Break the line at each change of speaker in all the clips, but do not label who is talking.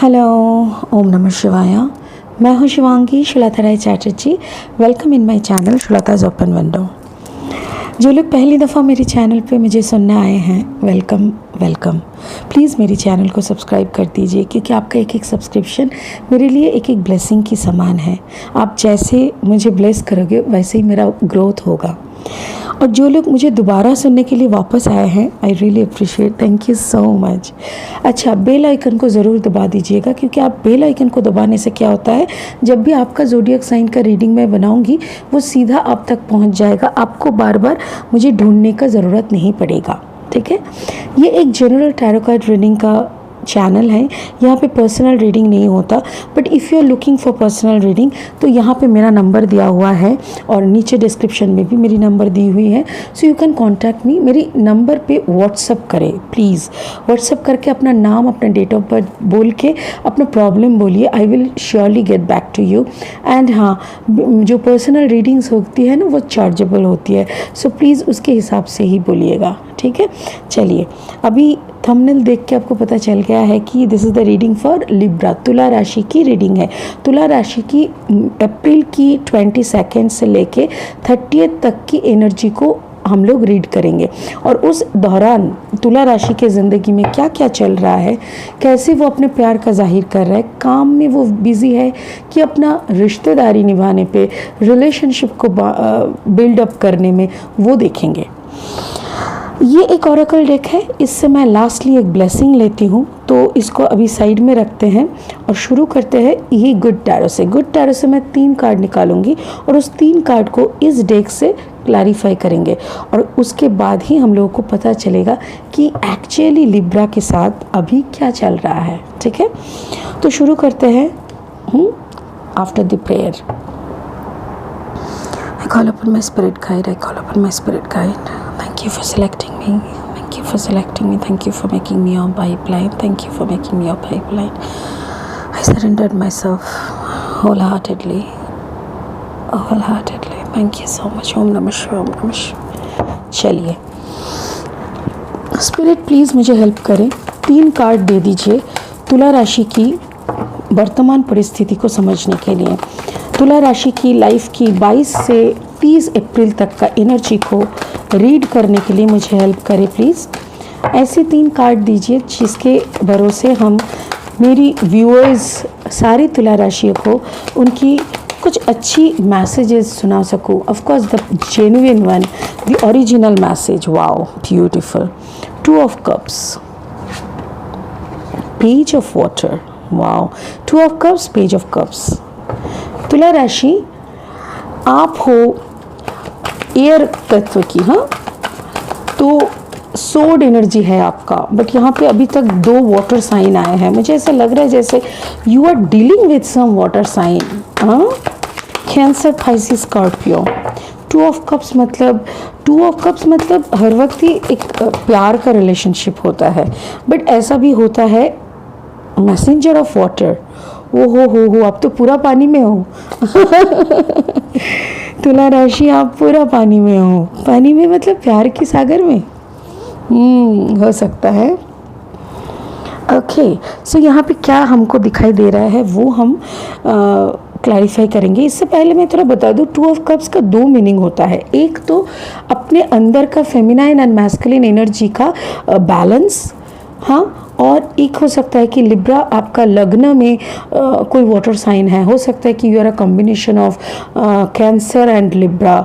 Hello, ओम नमः शिवाय। मैं हूँ Shivangi Shulta Rai Chatterjee. Welcome in my channel Shulta's open window. जो लोग पहली दफ़ा मेरे चैनल पे मुझे सुनने आए हैं, वेलकम वेलकम। प्लीज़ मेरे चैनल को सब्सक्राइब कर दीजिए, क्योंकि आपका एक एक सब्सक्रिप्शन मेरे लिए एक एक ब्लेसिंग की समान है। आप जैसे मुझे ब्लेस करोगे वैसे ही मेरा ग्रोथ होगा। और जो लोग मुझे दोबारा सुनने के लिए वापस आए हैं, I really appreciate, thank you so much. अच्छा, बेल आइकन को ज़रूर दबा दीजिएगा, क्योंकि आप बेल आइकन को दबाने से क्या होता है, जब भी आपका ज़ोडिएक साइन का रीडिंग मैं बनाऊंगी वो सीधा आप तक पहुंच जाएगा। आपको बार बार मुझे ढूंढने का ज़रूरत नहीं पड़ेगा। ठीक है, ये एक जनरल टैरो कार्ड रीडिंग का चैनल है। यहाँ पे पर्सनल रीडिंग नहीं होता, but if you are looking for personal reading तो यहाँ पे मेरा नंबर दिया हुआ है और नीचे डिस्क्रिप्शन में भी मेरी नंबर दी हुई है। So you can contact me. मेरी नंबर पे व्हाट्सअप करें प्लीज़। व्हाट्सअप करके अपना नाम, अपना डेट ऑफ बर्थ बोल के अपना प्रॉब्लम बोलिए। I will surely get back to you. And हाँ, जो पर्सनल रीडिंग्स होती है ना वो चार्जेबल होती है, सो प्लीज़ उसके हिसाब से ही बोलिएगा। ठीक है, चलिए। अभी थंबनेल देख के आपको पता चल गया है कि this is the reading for Libra. तुला राशि की रीडिंग है। तुला राशि की अप्रैल की 22 से लेके 30 तक की एनर्जी को हम लोग रीड करेंगे, और उस दौरान तुला राशि के ज़िंदगी में क्या क्या चल रहा है, कैसे वो अपने प्यार का जाहिर कर रहा है, काम में वो बिज़ी है कि अपना रिश्तेदारी निभाने पे, रिलेशनशिप को बिल्डअप करने में, वो देखेंगे। ये एक ऑरेकल डेक है। इससे मैं लास्टली एक ब्लेसिंग लेती हूँ, तो इसको अभी साइड में रखते हैं और शुरू करते हैं ये गुड टैरो से। गुड टैरो से मैं 3 कार्ड निकालूंगी और उस 3 कार्ड को इस डेक से क्लैरिफाई करेंगे, और उसके बाद ही हम लोगों को पता चलेगा कि एक्चुअली लिब्रा के साथ अभी क्या चल रहा है। ठीक है, तो शुरू करते हैं। After the prayer, I call upon my spirit guide. I call upon my spirit guide. Thank you for selecting me. Thank you for selecting me. Thank you for making me your pipeline. Thank you for making me your pipeline. I surrendered myself wholeheartedly. Wholeheartedly. Thank you so much. Om Namah Shivaya. Om Namah Shivaya. चलिए, spirit please मुझे help करें। 3 card दे दीजिए तुला राशि की वर्तमान परिस्थिति को समझने के लिए। तुला राशि की लाइफ की 22 से 30 अप्रैल तक का एनर्जी को रीड करने के लिए मुझे हेल्प करें प्लीज़। ऐसे 3 कार्ड दीजिए जिसके भरोसे हम मेरी व्यूअर्स सारी तुला राशियों को उनकी कुछ अच्छी मैसेजेस सुना सकूं। Of course the genuine one, the original message. Wow, beautiful. 2 of cups, page of water. Wow, 2 of cups, page of cups. तुला राशि, आप हो एयर तत्व की, हाँ, तो सोड एनर्जी है आपका, बट यहाँ पे अभी तक 2 वाटर साइन आए हैं। मुझे ऐसा लग रहा है जैसे you are dealing with some water sign. हाँ, cancer, Pisces, Scorpio. 2 of cups मतलब हर वक्त ही एक प्यार का रिलेशनशिप होता है, बट ऐसा भी होता है मैसेंजर ऑफ वाटर। ओ हो, आप तो पूरा पानी में हो। तुला राशि, आप पूरा पानी में हो। पानी में मतलब प्यार के सागर में। हो सकता है। ओके, सो यहाँ पे क्या हमको दिखाई दे रहा है वो हम क्लैरिफाई करेंगे। इससे पहले मैं थोड़ा बता दूँ, 2 ऑफ कप्स का 2 मीनिंग होता है। एक तो अपने अंदर का फेमिनाइन एंड मैस्कुलिन एनर्जी का बैलेंस, हाँ, और एक हो सकता है कि लिब्रा आपका लग्न में कोई वाटर साइन है। हो सकता है कि you are a combination of Cancer and Libra,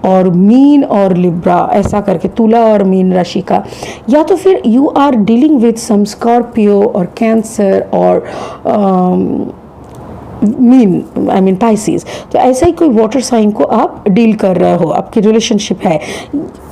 और मीन और लिब्रा, ऐसा करके तुला और मीन राशि का। या तो फिर you are dealing with some Scorpio और कैंसर और मीन पाइसिस। तो ऐसा ही कोई वाटर साइन को आप डील कर रहे हो, आपकी रिलेशनशिप है।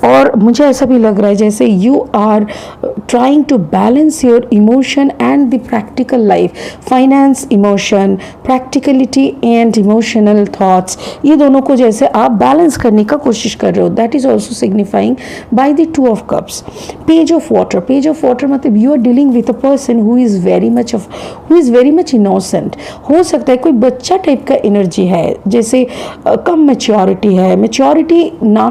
और मुझे ऐसा भी लग रहा है जैसे you are trying to balance your emotion and the practical life. Finance, emotion, practicality and emotional thoughts, ये दोनों को जैसे आप बैलेंस करने का कोशिश कर रहे हो। That is also signifying by the 2 of cups. Page of water, page of water मतलब you are dealing with a person who is very much innocent. हो सकता है कोई बच्चा टाइप का एनर्जी है, जैसे कम मैच्योरिटी है। मैच्योरिटी ना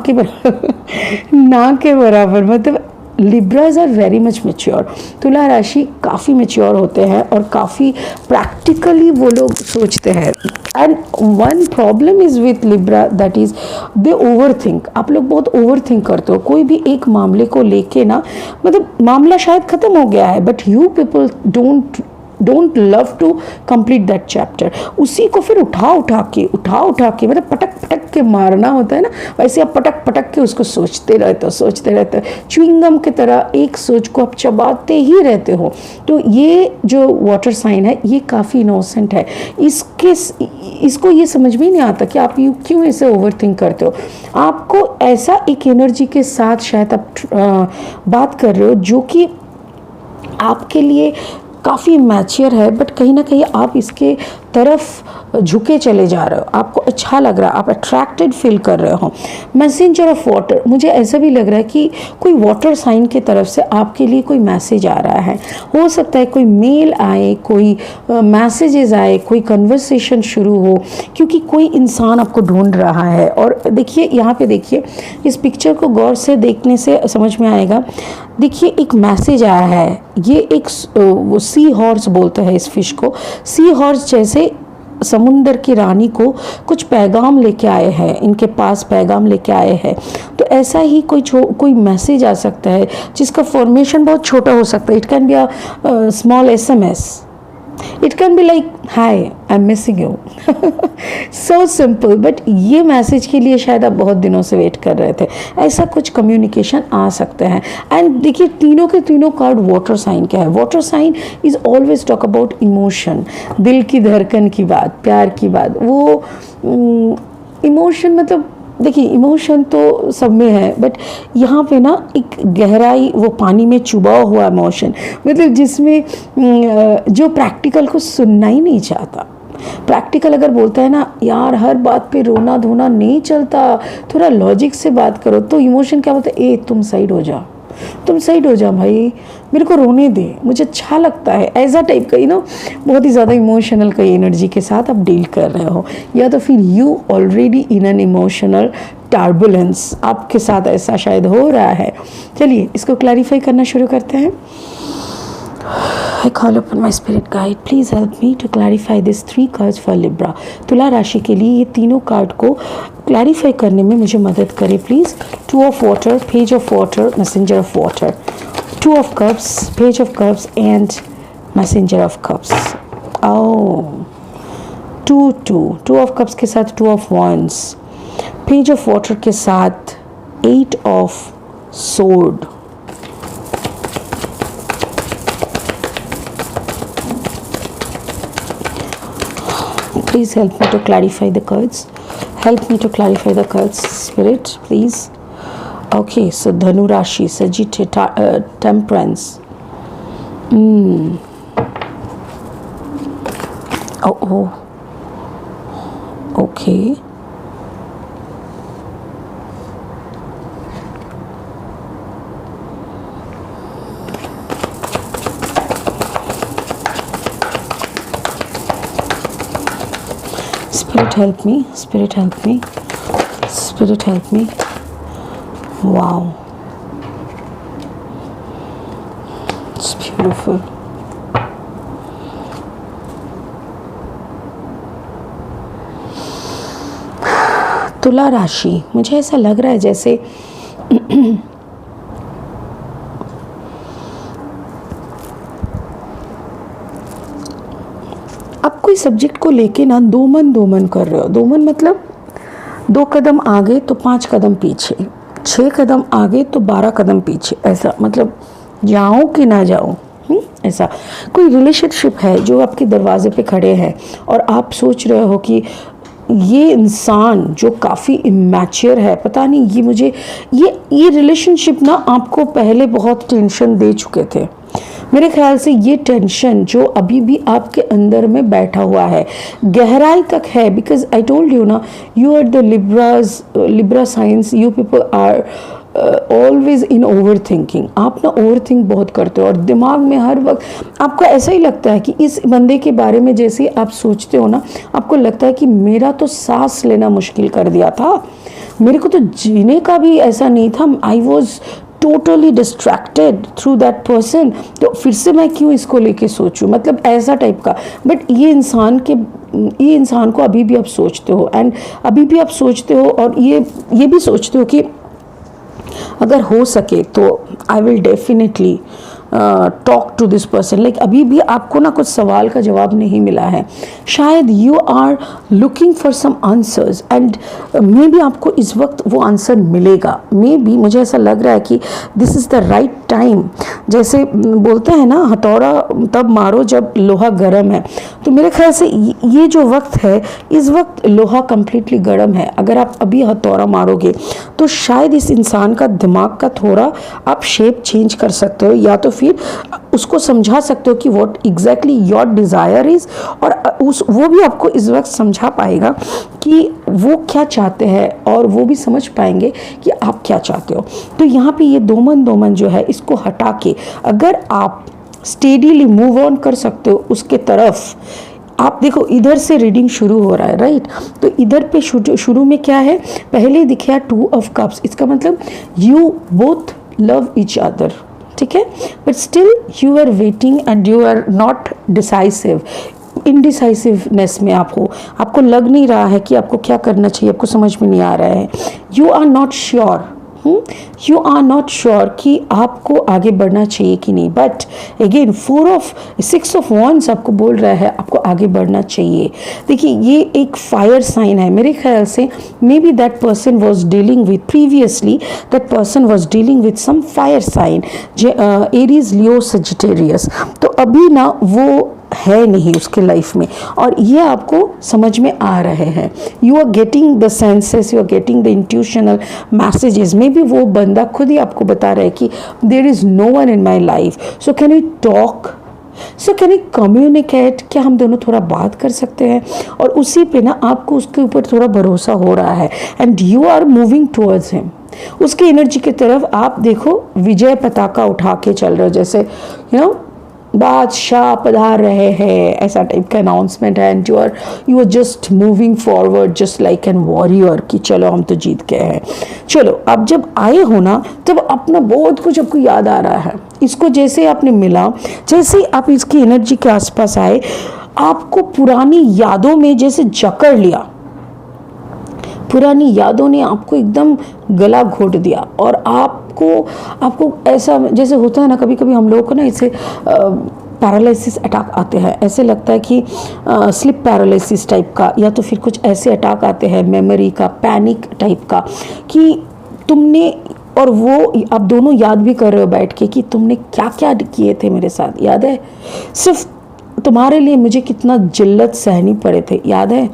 के बराबर मतलब Libras are very much mature. तुला राशि काफ़ी मेच्योर होते हैं और काफ़ी प्रैक्टिकली वो लोग सोचते हैं। And one problem is with Libra, that is they over think. आप लोग बहुत ओवर थिंक करते हो कोई भी एक मामले को लेके ना, मतलब मामला शायद ख़त्म हो गया है but you people don't love to complete that chapter. उसी को फिर उठा उठा के मतलब पटक पटक के मारना होता है ना, वैसे आप पटक पटक के उसको सोचते रहते हो। च्युइंगम की तरह एक सोच को आप चबाते ही रहते हो। तो ये जो वाटर साइन है ये काफ़ी इनोसेंट है। इसको ये समझ में नहीं आता कि आप क्यों ऐसे ओवर थिंक करते हो। आपको ऐसा एक एनर्जी के साथ शायद आप बात कर रहे हो जो कि आपके लिए काफ़ी मैच्योर है, बट कहीं ना कहीं आप इसके तरफ झुके चले जा रहे हो। आपको अच्छा लग रहा है, आप अट्रैक्टेड फील कर रहे हो। मैसेंजर ऑफ वाटर, मुझे ऐसा भी लग रहा है कि कोई वाटर साइन की तरफ से आपके लिए कोई मैसेज आ रहा है। हो सकता है कोई मेल आए, कोई मैसेजेस आए, कोई कन्वर्सेशन शुरू हो, क्योंकि कोई इंसान आपको ढूंढ रहा है। और देखिए यहाँ पे, देखिए इस पिक्चर को गौर से देखने से समझ में आएगा। देखिए एक मैसेज आया है, ये एक वो सी हॉर्स बोलते हैं इस फिश को। सी हॉर्स जैसे समुंदर की रानी को कुछ पैगाम लेके आए हैं, इनके पास पैगाम लेके आए हैं। तो ऐसा ही कोई मैसेज आ सकता है जिसका फॉर्मेशन बहुत छोटा हो सकता है। It can be a small SMS, it can be like hi I am missing you, so simple. But ये मैसेज के लिए शायद आप बहुत दिनों से वेट कर रहे थे। ऐसा कुछ कम्युनिकेशन आ सकते हैं। एंड देखिए तीनों के तीनों कार्ड वाटर साइन का है। Water sign is always talk about emotion, दिल की धड़कन की बात, प्यार की बात। वो इमोशन मतलब देखिए इमोशन तो सब में है, बट यहाँ पे ना एक गहराई, वो पानी में चुबा हुआ इमोशन, मतलब जिसमें जो प्रैक्टिकल को सुनना ही नहीं चाहता। प्रैक्टिकल अगर बोलता है ना यार हर बात पे रोना धोना नहीं चलता, थोड़ा लॉजिक से बात करो, तो इमोशन क्या बोलता है, तुम साइड हो जा, तुम साइड हो जा भाई, मेरे को रोने दे, मुझे अच्छा लगता है। ऐसा टाइप का बहुत ही ज़्यादा इमोशनल कई एनर्जी के साथ आप डील कर रहे हो, या तो फिर you already in an emotional turbulence, आपके साथ ऐसा शायद हो रहा है। चलिए इसको क्लैरिफाई करना शुरू करते हैं। I call upon my spirit guide, please help me to clarify these 3 cards for Libra. तुला राशि के लिए ये तीनों कार्ड को क्लैरिफाई करने में मुझे मदद करें please. 2 of water, page of water, messenger of water. 2 of cups, page of cups and messenger of cups. Oh, 2 of cups के साथ 2 of wands, page of water के साथ 8 of sword. Please help me to clarify the cards. Help me to clarify the cards, Spirit, please. Okay, so Dhanu Rashi, Sagittarius, Temperance. Oh. Okay. Spirit help me, Spirit help me, Spirit help me. Wow, it's beautiful. तुला राशि, मुझे ऐसा लग रहा है जैसे आप कोई सब्जेक्ट को लेके ना दो मन कर रहे हो। दो मन मतलब 2 कदम आगे तो 5 कदम पीछे, 6 कदम आगे तो 12 कदम पीछे, ऐसा मतलब जाऊं कि ना जाऊं। ऐसा कोई रिलेशनशिप है जो आपके दरवाजे पे खड़े हैं और आप सोच रहे हो कि ये इंसान जो काफ़ी इमैच्योर है, पता नहीं ये मुझे ये रिलेशनशिप ना आपको पहले बहुत टेंशन दे चुके थे। मेरे ख्याल से ये टेंशन जो अभी भी आपके अंदर में बैठा हुआ है, गहराई तक है, बिकॉज आई टोल्ड यू ना, you are the Libra signs, you people are always in over thinking. आप ना ओवर थिंक बहुत करते हो और दिमाग में हर वक्त आपको ऐसा ही लगता है कि इस बंदे के बारे में जैसे ही आप सोचते हो ना, आपको लगता है कि मेरा तो सांस लेना मुश्किल कर दिया था, मेरे को तो जीने का भी ऐसा नहीं था, I was totally distracted through that person, तो फिर से मैं क्यों इसको लेके सोचूं, मतलब ऐसा टाइप का। बट ये इंसान को अभी भी आप सोचते हो, एंड अभी भी आप सोचते हो, और ये भी सोचते हो कि अगर हो सके तो I will definitely talk to this person. Like अभी भी आपको ना कुछ सवाल का जवाब नहीं मिला है, शायद you are looking for some answers, and maybe आपको इस वक्त वो आंसर मिलेगा। मे बी मुझे ऐसा लग रहा है कि this is the right time. जैसे बोलते हैं ना, हथौड़ा तब मारो जब लोहा गर्म है, तो मेरे ख्याल से ये जो वक्त है, इस वक्त लोहा कम्प्लीटली गर्म है। अगर आप अभी हथौड़ा मारोगे तो शायद इस इंसान का दिमाग का थोड़ा आप शेप चेंज कर सकते हो, या तो फिर उसको समझा सकते हो कि what exactly your desire is, और वो भी आपको इस वक्त समझा पाएगा कि वो क्या चाहते हैं, और वो भी समझ पाएंगे कि आप क्या चाहते हो। तो यहाँ पे ये दो मन जो है, इसको हटा के अगर आप स्टेडीली मूव ऑन कर सकते हो उसके तरफ। आप देखो, इधर से रीडिंग शुरू हो रहा है, राइट? तो इधर पे शुरू में क्या है, पहले दिखा 2 ऑफ कप्स, इसका मतलब you both love each other, ठीक है, but still you are waiting and you are not decisive. Indecisiveness में आप हो, आपको लग नहीं रहा है कि आपको क्या करना चाहिए, आपको समझ में नहीं आ रहा है। You are not sure, you are not sure कि आपको आगे बढ़ना चाहिए कि नहीं। बट अगेन 6 ऑफ wands आपको बोल रहा है आपको आगे बढ़ना चाहिए। देखिए, ये एक फायर साइन है मेरे ख्याल से। Maybe that person was dealing with previously, that person was dealing with some fire sign, Aries, Leo, Sagittarius. तो अभी ना वो है नहीं उसके लाइफ में, और ये आपको समझ में आ रहे हैं। You are getting the senses, you are getting the intuitional messages. Maybe वो बंदा खुद ही आपको बता रहा है कि there is no one in my life, so can you talk, so can you communicate, क्या हम दोनों थोड़ा बात कर सकते हैं। और उसी पे ना आपको उसके ऊपर थोड़ा भरोसा हो रहा है, and you are moving towards him. उसकी एनर्जी की तरफ आप देखो, विजय पताका उठा के चल रहे हो, जैसे यू नो बादशाह पधार रहे हैं, ऐसा टाइप का अनाउंसमेंट है। And you are just moving forward just like an warrior, कि चलो हम तो जीत गए हैं। चलो, अब जब आए हो ना, तब अपना बहुत कुछ आपको याद आ रहा है। इसको जैसे आपने मिला, जैसे आप इसकी एनर्जी के आसपास आए, आपको पुरानी यादों में जैसे जकड़ लिया, पुरानी यादों ने आपको एकदम गला घोट दिया, और आपको ऐसा जैसे होता है ना, कभी कभी हम लोगों को ना इसे पैरालिसिस अटैक आते हैं, ऐसे लगता है कि स्लिप पैरालिसिस टाइप का, या तो फिर कुछ ऐसे अटैक आते हैं मेमोरी का, पैनिक टाइप का, कि तुमने, और वो आप दोनों याद भी कर रहे हो बैठ के कि तुमने क्या क्या किए थे मेरे साथ, याद है? सिर्फ तुम्हारे लिए मुझे कितना जिल्लत सहनी पड़े थे, याद है?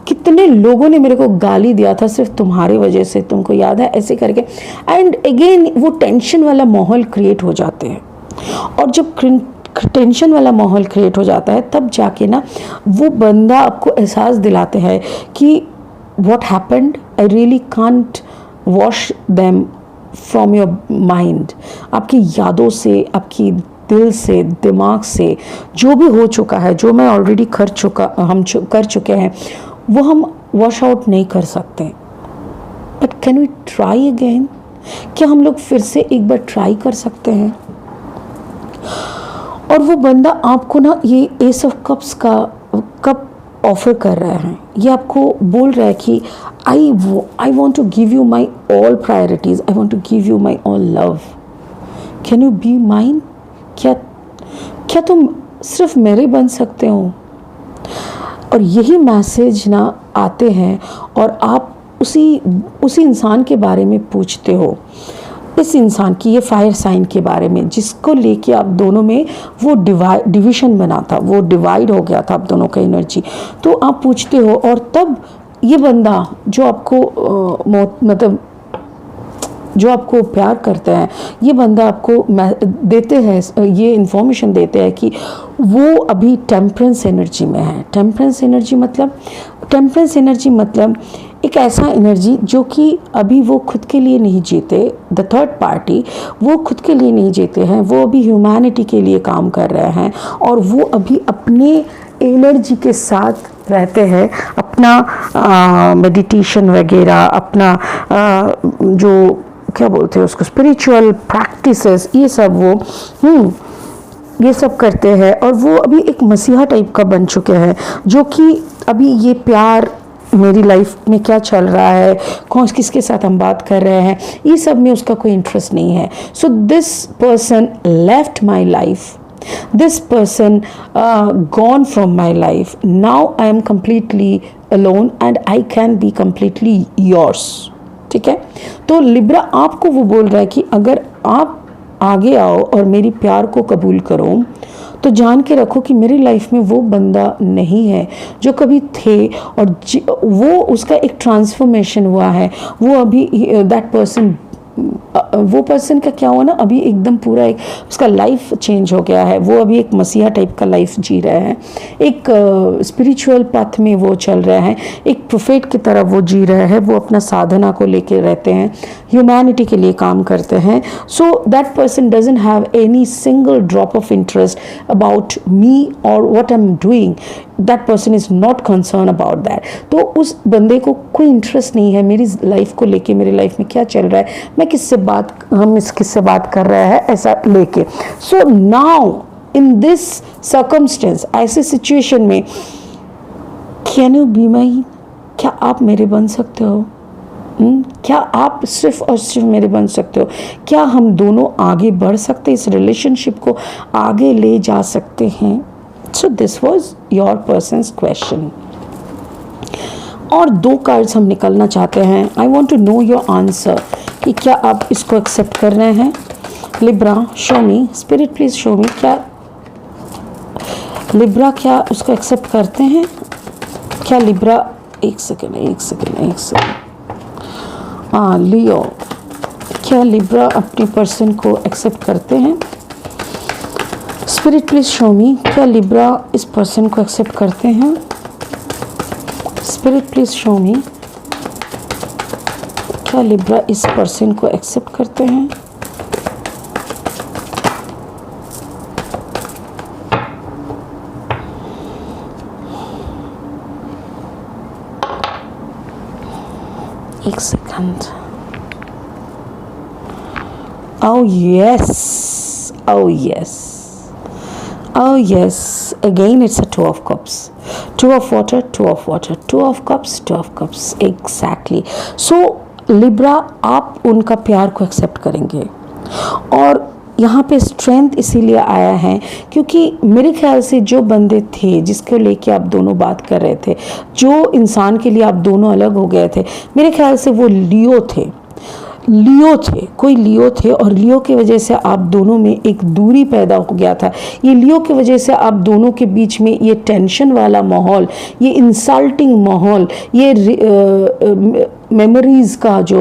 कितने लोगों ने मेरे को गाली दिया था सिर्फ तुम्हारी वजह से, तुमको याद है? ऐसे करके एंड अगेन वो टेंशन वाला माहौल क्रिएट हो जाते हैं, और जब टेंशन वाला माहौल क्रिएट हो जाता है, तब जाके ना वो बंदा आपको एहसास दिलाते हैं कि what happened, I really can't wash them from your mind. आपकी यादों से, आपकी दिल से, दिमाग से जो भी हो चुका है, जो मैं ऑलरेडी हम कर चुके हैं, वो हम वॉश आउट नहीं कर सकते। But can we try again? क्या हम लोग फिर से एक बार ट्राई कर सकते हैं? और वो बंदा आपको ना ये एस ऑफ कप्स का कप ऑफर कर रहा है, ये आपको बोल रहा है कि I want to give you my all priorities, I want to give you my all love, can you be mine? क्या तुम सिर्फ मेरे बन सकते हो? और यही मैसेज ना आते हैं, और आप उसी इंसान के बारे में पूछते हो, इस इंसान की, ये फायर साइन के बारे में, जिसको लेके आप दोनों में वो डिवीजन बना था, वो डिवाइड हो गया था आप दोनों का एनर्जी। तो आप पूछते हो, और तब ये बंदा जो आपको जो आपको प्यार करते हैं, ये बंदा आपको देते हैं, ये इन्फॉर्मेशन देते हैं कि वो अभी टेम्परेंस एनर्जी में है। टेम्परेंस एनर्जी मतलब एक ऐसा एनर्जी जो कि अभी वो खुद के लिए नहीं जीते, द थर्ड पार्टी, वो खुद के लिए नहीं जीते हैं, वो अभी ह्यूमैनिटी के लिए काम कर रहे हैं, और वो अभी अपने एनर्जी के साथ रहते हैं, अपना मेडिटेशन वगैरह, अपना जो क्या बोलते हैं उसको, स्पिरिचुअल प्रैक्टिसेस, ये सब वो ये सब करते हैं। और वो अभी एक मसीहा टाइप का बन चुके हैं, जो कि अभी ये प्यार मेरी लाइफ में क्या चल रहा है, कौन किसके साथ हम बात कर रहे हैं, ये सब में उसका कोई इंटरेस्ट नहीं है। So this person left my life, this person gone from my life. Now I am completely alone and I can be completely yours. ठीक है, तो लिब्रा आपको वो बोल रहा है कि अगर आप आगे आओ और मेरी प्यार को कबूल करो, तो जान के रखो कि मेरी लाइफ में वो बंदा नहीं है जो कभी थे, और वो उसका एक ट्रांसफॉर्मेशन हुआ है। वो अभी दैट पर्सन, वो पर्सन का क्या हुआ ना, अभी एकदम पूरा एक उसका लाइफ चेंज हो गया है। वो अभी एक मसीहा टाइप का लाइफ जी रहा है, एक स्पिरिचुअल पाथ में वो चल रहा है, एक प्रोफेट की तरह वो जी रहा है। वो अपना साधना को लेके रहते हैं, ह्यूमैनिटी के लिए काम करते हैं। So that person doesn't have any single drop of interest about me और what I am doing. That person is not concern about that. तो उस बंदे को कोई इंटरेस्ट नहीं है मेरी लाइफ को लेके, मेरी लाइफ में क्या चल रहा है, मैं किससे बात, हम इस किससे बात कर रहे हैं, ऐसा लेके। So now in this circumstance, ऐसे सिचुएशन में, कैन यू बी माई, क्या आप मेरे बन सकते हो? क्या आप सिर्फ और सिर्फ मेरे बन सकते हो? क्या हम दोनों आगे बढ़ सकते, इस रिलेशनशिप को आगे ले जा सकते हैं? So this was your person's question. और 2 कार्ड्स हम निकलना चाहते हैं। I want to know your answer कि क्या आप इसको एक्सेप्ट कर रहे हैं। Libra, show me, spirit please show me, क्या लिब्रा क्या उसको एक्सेप्ट करते हैं? क्या लिब्रा, एक सेकेंड, हाँ लियो, क्या लिब्रा अपने पर्सन को एक्सेप्ट करते हैं? स्पिरिट प्लीज शो मी, क्या लिब्रा इस पर्सन को एक्सेप्ट करते हैं? स्पिरिट प्लीज शो मी, क्या लिब्रा इस पर्सन को एक्सेप्ट करते हैं? एक second. Oh yes, oh yes, oh yes, again it's a 2 of cups, 2 of water, 2 of water, 2 of cups, 2 of cups, exactly. So Libra, आप उनका प्यार को एक्सेप्ट करेंगे। और यहाँ पे स्ट्रेंथ इसीलिए आया है क्योंकि मेरे ख्याल से जो बंदे थे जिसको लेके आप दोनों बात कर रहे थे, जो इंसान के लिए आप दोनों अलग हो गए थे, मेरे ख्याल से वो लियो थे, कोई लियो थे। और लियो की वजह से आप दोनों में एक दूरी पैदा हो गया था। ये लियो की वजह से आप दोनों के बीच में ये टेंशन वाला माहौल, ये इंसल्टिंग माहौल, ये मेमोरीज का जो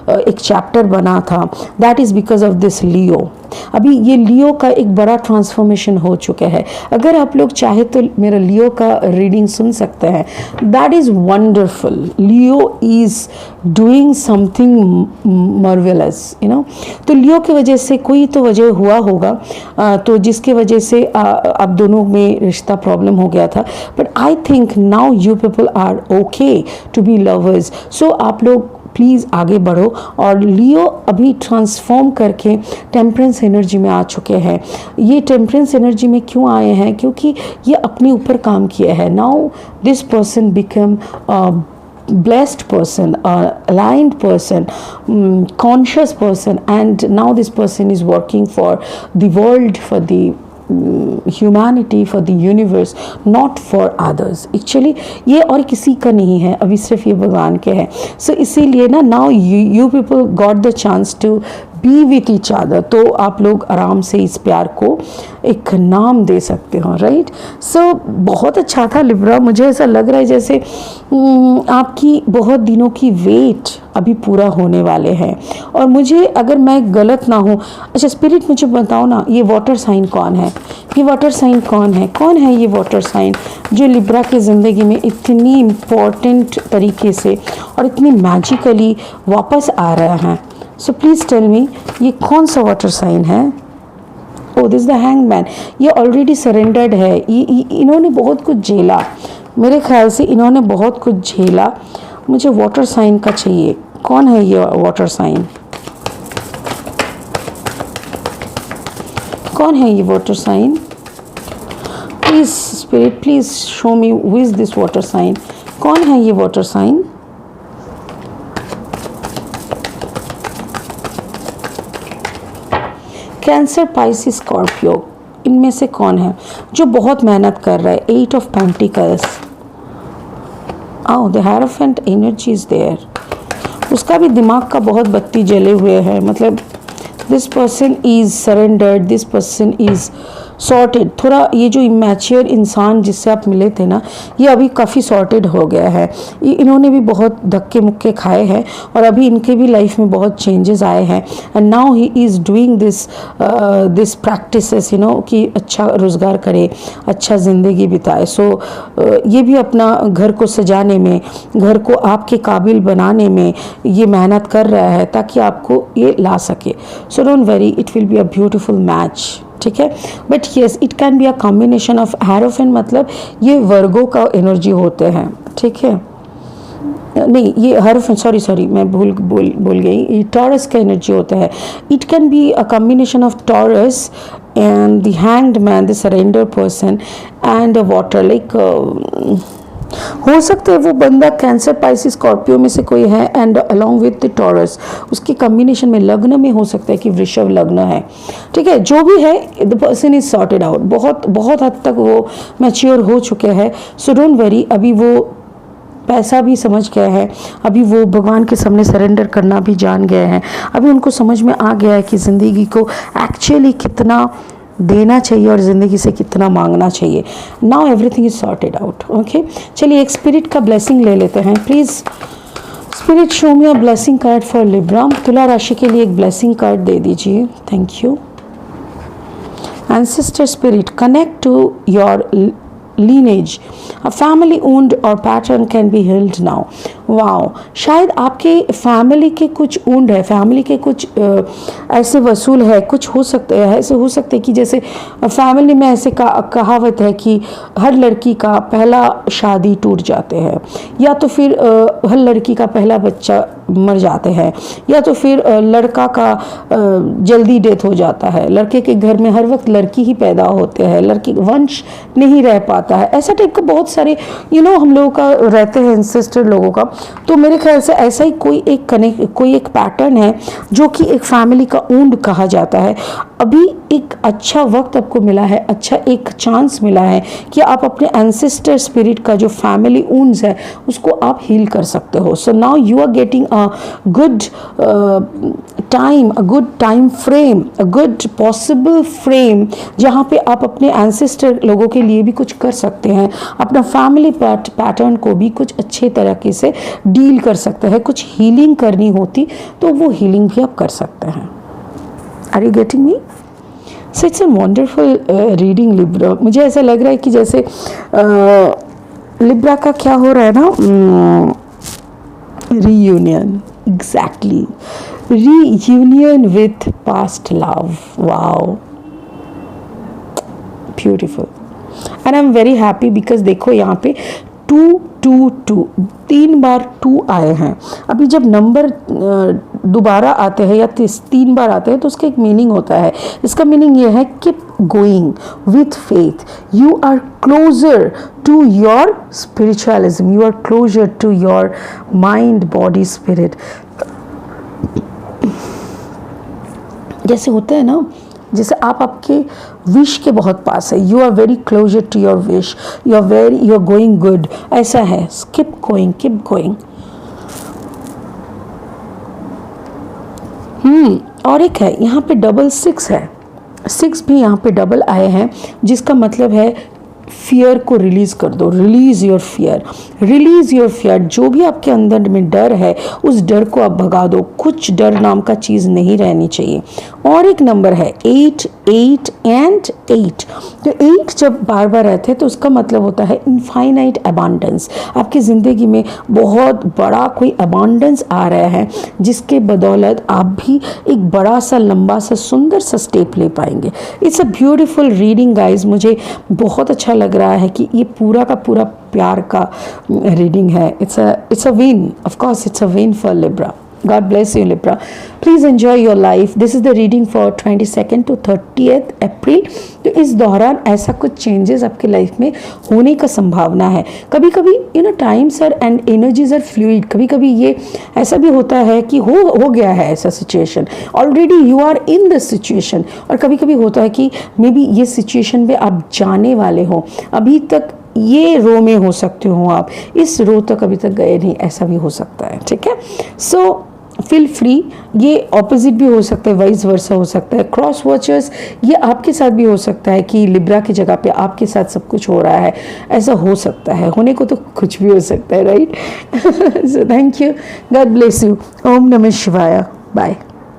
एक चैप्टर बना था, that is because of this Leo. अभी ये लियो का एक बड़ा ट्रांसफॉर्मेशन हो चुका है। अगर आप लोग चाहे तो मेरा लियो का रीडिंग सुन सकते हैं। That is wonderful. Leo is doing something marvellous, you know. तो लियो की वजह से कोई तो वजह हुआ होगा, तो जिसके वजह से आप दोनों में रिश्ता प्रॉब्लम हो गया था। But I think now you people are okay to be lovers. So आप लोग प्लीज़ आगे बढ़ो। और लियो अभी ट्रांसफॉर्म करके टेम्परेंस एनर्जी में आ चुके हैं। ये टेम्परेंस एनर्जी में क्यों आए हैं? क्योंकि ये अपने ऊपर काम किया है। Now this person become blessed person, aligned person, conscious person, and now this person is working for the world, for the humanity, for the universe, not for others. Actually ये और किसी का नहीं है, अभी सिर्फ ये भगवान के है। So इसीलिए ना now you people got the chance to B with each other. तो आप लोग आराम से इस प्यार को एक नाम दे सकते हो, राइट। सो बहुत अच्छा था लिब्रा। मुझे ऐसा लग रहा है जैसे आपकी बहुत दिनों की वेट अभी पूरा होने वाले हैं। और मुझे, अगर मैं गलत ना हूँ, अच्छा स्पिरिट मुझे बताओ ना, ये वाटर साइन कौन है? ये वाटर साइन कौन है? कौन है ये वाटर साइन जो लिब्रा की ज़िंदगी में इतनी इम्पोर्टेंट तरीके से और इतनी मैजिकली वापस आ रहा है? सो प्लीज़ टेल मी, ये कौन सा वाटर साइन है? ओ दिस द हैंगमैन। ये ऑलरेडी सरेंडर्ड है। इन्होंने बहुत कुछ झेला, मेरे ख्याल से इन्होंने बहुत कुछ झेला। मुझे वाटर साइन का चाहिए। कौन है ये वाटर साइन? कौन है ये water sign? Please spirit please show me who is this water sign. कौन है ये water sign? Cancer, Pisces, Scorpio, इनमें से कौन है जो बहुत मेहनत कर रहा है? 8 of pentacles. The hierophant energy is there. उसका भी दिमाग का बहुत बत्ती जले हुए है. मतलब this person is surrendered, this person is sorted. थोड़ा ये जो इमैच्योर इंसान जिससे आप मिले थे ना, ये अभी काफ़ी सॉर्टेड हो गया है. इन्होंने भी बहुत धक्के मुक्के खाए हैं और अभी इनके भी लाइफ में बहुत चेंजेस आए हैं. And now he is doing this practices कि अच्छा रोज़गार करे, अच्छा ज़िंदगी बिताए. सो ये भी अपना घर को सजाने में, घर को आपके काबिल बनाने में ये मेहनत कर रहा है ताकि आपको ये ला सके. So don't worry, it will be a beautiful match. ठीक है. But yes, it can be a combination of hierophant. मतलब ये वर्गो का एनर्जी होते हैं. ठीक है. नहीं, ये हेरोफेंट, सॉरी मैं भूल गई. ये टॉरस का एनर्जी होता है. It can be a combination of taurus and the hanged man, the surrender person and a water. Like हो सकता है वो बंदा कैंसर, पाइसिस, स्कॉर्पियो में से कोई है and along with the taurus. उसके कॉम्बिनेशन में लग्न में हो सकता है कि वृषभ लग्न है. ठीक है. जो भी है, the person is sorted out. बहुत हद तक वो मैच्योर हो चुके हैं. So don't worry. अभी वो पैसा भी समझ गया है. अभी वो भगवान के सामने सरेंडर करना भी जान गए हैं. अभी उनको समझ में आ गया है कि ज़िंदगी को एक्चुअली कितना देना चाहिए और ज़िंदगी से कितना मांगना चाहिए. Now everything is sorted out. Okay. चलिए एक स्पिरिट का ब्लेसिंग ले लेते हैं. Please spirit show me a blessing card for Libra. तुला राशि के लिए एक ब्लेसिंग कार्ड दे दीजिए. Thank you. Ancestor spirit, connect to your lineage. A family wound or pattern can be healed now. Wow. शायद आपके फैमिली के कुछ ऊंड है, फैमिली के कुछ ऐसे वसूल है. कुछ हो सकता है, ऐसे हो सकते हैं कि जैसे फैमिली में ऐसे कहावत है कि हर लड़की का पहला शादी टूट जाते हैं, या तो फिर हर लड़की का पहला बच्चा मर जाते हैं, या तो फिर लड़का का जल्दी डेथ हो जाता है. लड़के के घर में हर वक्त लड़की ही पैदा होते हैं, लड़की वंश नहीं रह पाता है. ऐसा टाइप का बहुत सारे हम लोगों का रहते हैं, एंसेस्टर लोगों का. तो मेरे ख्याल से ऐसा ही कोई एक पैटर्न है जो कि एक फैमिली का ऊंड कहा जाता है. अभी एक अच्छा वक्त आपको मिला है, अच्छा एक चांस मिला है कि आप अपने एंसेस्टर स्पिरिट का जो फैमिली ऊंड्स है उसको आप हील कर सकते हो. So now you are getting a good time frame, a good possible frame जहाँ पे आप अपने एंसेस्टर लोगों के लिए भी कुछ कर सकते हैं. अपना फैमिली पैटर्न को भी कुछ अच्छे तरीके से डील कर सकते हैं. कुछ हीलिंग करनी होती तो वो हीलिंग भी आप कर सकते हैं. Are you getting me? So it's a wonderful reading Libra. मुझे ऐसा लग रहा है कि जैसे लिब्रा का क्या हो रहा है ना, reunion. Exactly, reunion with past love. Wow, beautiful. And I am very happy because देखो यहाँ पे 222 3 बार 2 आए हैं. अभी जब नंबर दोबारा आते हैं या 3 बार आते हैं तो उसका एक मीनिंग होता है. इसका मीनिंग ये है, keep going with faith. You are closer to your spiritualism, you are closer to your mind, body, spirit. जैसे होता है ना, जैसे आप आपके विश के बहुत पास है. You are very closer to your wish, you are going good. ऐसा है. Keep going, keep going. और एक है यहाँ पे 6 है. 6 भी यहाँ पे डबल आए हैं, जिसका मतलब है फियर को रिलीज कर दो. Release your fear, release your fear. जो भी आपके अंदर में डर है उस डर को आप भगा दो. कुछ डर नाम का चीज़ नहीं रहनी चाहिए. और एक नंबर है 8 8 एंड 8. तो 8 जब बार बार रहते हैं तो उसका मतलब होता है इनफाइनाइट अबांडेंस. आपकी ज़िंदगी में बहुत बड़ा कोई अबांडेंस आ रहा है जिसके बदौलत आप भी एक बड़ा सा लंबा सा सुंदर सा स्टेप ले पाएंगे. It's a beautiful reading guys. मुझे बहुत अच्छा लग रहा है कि ये पूरा का पूरा प्यार का रीडिंग है. It's a win. Of course it's a win for Libra. God bless you, Libra. Please enjoy your life. This is the reading for 22nd to 30th April. तो इस दौरान ऐसा कुछ चेंजेस आपके लाइफ में होने का संभावना है. कभी कभी times are and energies are fluid. कभी कभी ये ऐसा भी होता है कि हो गया है ऐसा situation, already you are in this situation. और कभी कभी होता है कि मे बी ये सिचुएशन में आप जाने वाले हो, अभी तक ये रो में हो सकते हो आप, इस रो तक अभी तक गए नहीं, ऐसा भी हो सकता है. ठीक है, सो फील फ्री. ये ऑपोजिट भी हो सकता है, वाइस वर्सा हो सकता है. क्रॉस वॉचर्स, ये आपके साथ भी हो सकता है कि लिब्रा की जगह पे आपके साथ सब कुछ हो रहा है, ऐसा हो सकता है. होने को तो कुछ भी हो सकता है, right. So thank you, God bless you. ओम नमः शिवाय. बाय.